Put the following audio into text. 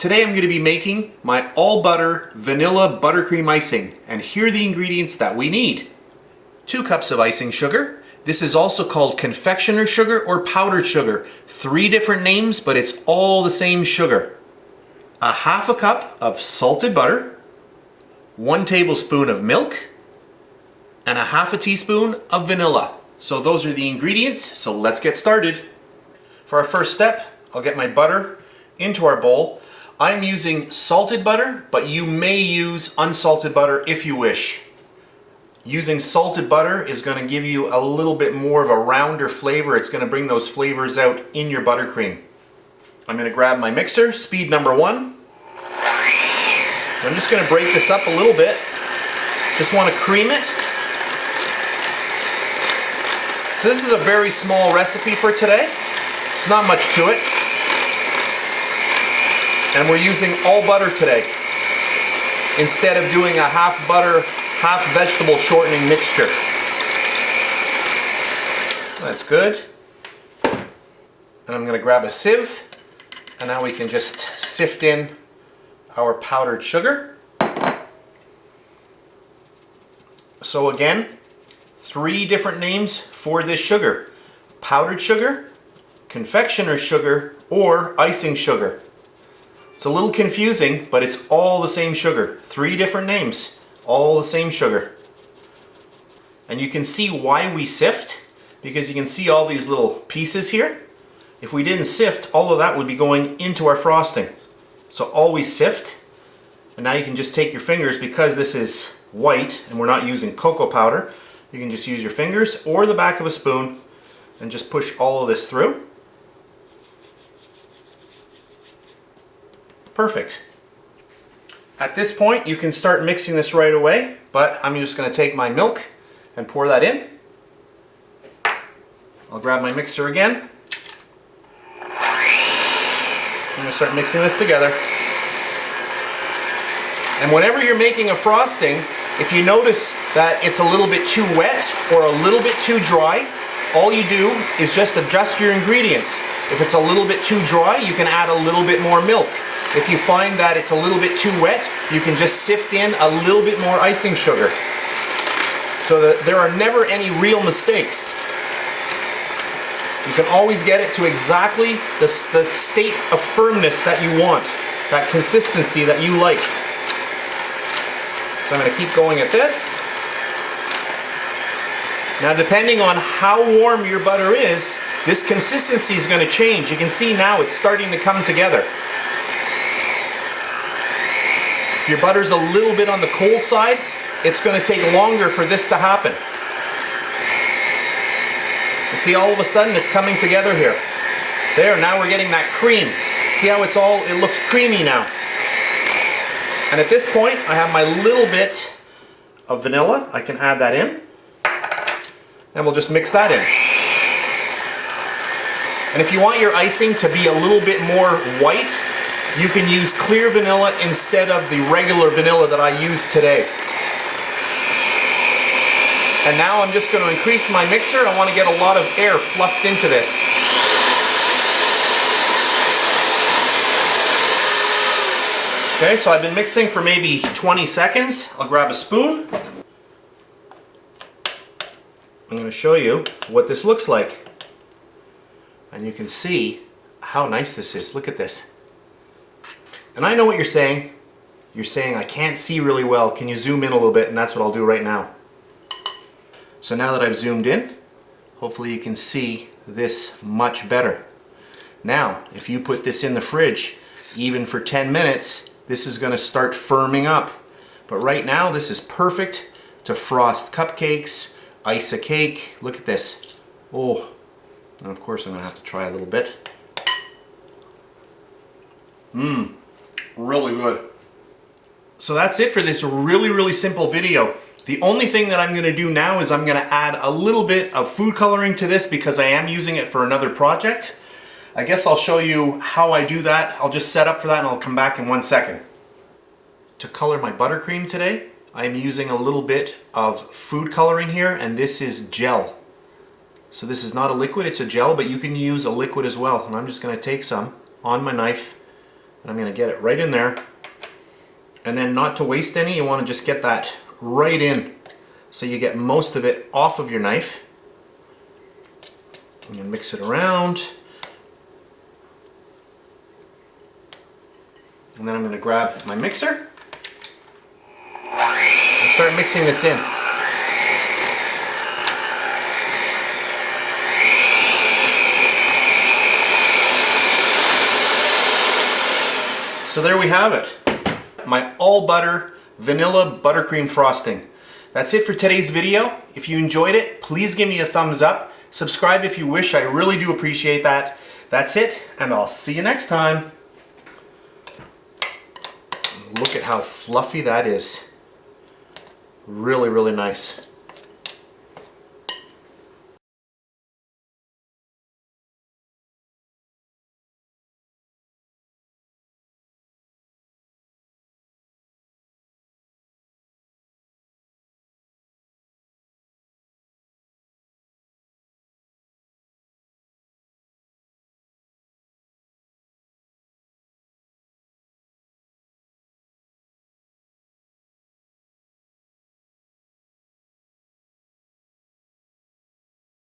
Today I'm going to be making my all butter vanilla buttercream icing, and here are the ingredients that we need. 2 cups of icing sugar. This is also called confectioner sugar or powdered sugar. 3 different names, but it's all the same sugar. A half a cup of salted butter, 1 tablespoon of milk, and a half a teaspoon of vanilla. So those are the ingredients, so let's get started. For our first step, I'll get my butter into our bowl. I'm using salted butter, but you may use unsalted butter if you wish. Using salted butter is going to give you a little bit more of a rounder flavor. It's going to bring those flavors out in your buttercream. I'm going to grab my mixer, speed number 1. I'm just going to break this up a little bit. Just want to cream it. So this is a very small recipe for today. There's not much to it. And we're using all butter today, instead of doing a half butter, half vegetable shortening mixture. That's good. And I'm going to grab a sieve, and now we can just sift in our powdered sugar. So again, 3 different names for this sugar: powdered sugar, confectioner sugar, or icing sugar. It's a little confusing, but it's all the same sugar. 3 different names, all the same sugar. And you can see why we sift, because you can see all these little pieces here. If we didn't sift, all of that would be going into our frosting. So always sift. And now you can just take your fingers, because this is white and we're not using cocoa powder, you can just use your fingers or the back of a spoon and just push all of this through. Perfect. At this point, you can start mixing this right away, but I'm just going to take my milk and pour that in. I'll grab my mixer again. I'm going to start mixing this together. And whenever you're making a frosting, if you notice that it's a little bit too wet or a little bit too dry, all you do is just adjust your ingredients. If it's a little bit too dry, you can add a little bit more milk. If you find that it's a little bit too wet, you can just sift in a little bit more icing sugar, so that there are never any real mistakes. You can always get it to exactly the state of firmness that you want, that consistency that you like. So I'm going to keep going at this. Now, depending on how warm your butter is, this consistency is going to change. You can see now it's starting to come together. If your butter's a little bit on the cold side, it's going to take longer for this to happen. You see, all of a sudden it's coming together here. There, now we're getting that cream. See how it looks creamy now. And at this point, I have my little bit of vanilla. I can add that in. And we'll just mix that in. And if you want your icing to be a little bit more white, you can use clear vanilla instead of the regular vanilla that I used today. And now I'm just going to increase my mixer. I want to get a lot of air fluffed into this. Okay, so I've been mixing for maybe 20 seconds. I'll grab a spoon. I'm going to show you what this looks like. And you can see how nice this is. Look at this. And I know what you're saying. You're saying, I can't see really well. Can you zoom in a little bit? And that's what I'll do right now. So now that I've zoomed in, hopefully you can see this much better. Now, if you put this in the fridge, even for 10 minutes, this is going to start firming up. But right now, this is perfect to frost cupcakes, ice a cake. Look at this. Oh, and of course I'm going to have to try a little bit. Really good. So that's it for this really simple video. The only thing that I'm going to do now is I'm going to add a little bit of food coloring to this, because I am using it for another project. I guess I'll show you how I do that. I'll just set up for that and I'll come back in 1 second. To color my buttercream today, I'm using a little bit of food coloring here, and this is gel. So this is not a liquid, it's a gel, but you can use a liquid as well. And I'm just going to take some on my knife And I'm going to get it right in there. And then not to waste any, you want to just get that right in so you get most of it off of your knife. I'm going to mix it around. And then I'm going to grab my mixer and start mixing this in. So there we have it. My all butter vanilla buttercream frosting. That's it for today's video. If you enjoyed it, please give me a thumbs up. Subscribe if you wish. I really do appreciate that. That's it, and I'll see you next time. Look at how fluffy that is. Really, really nice.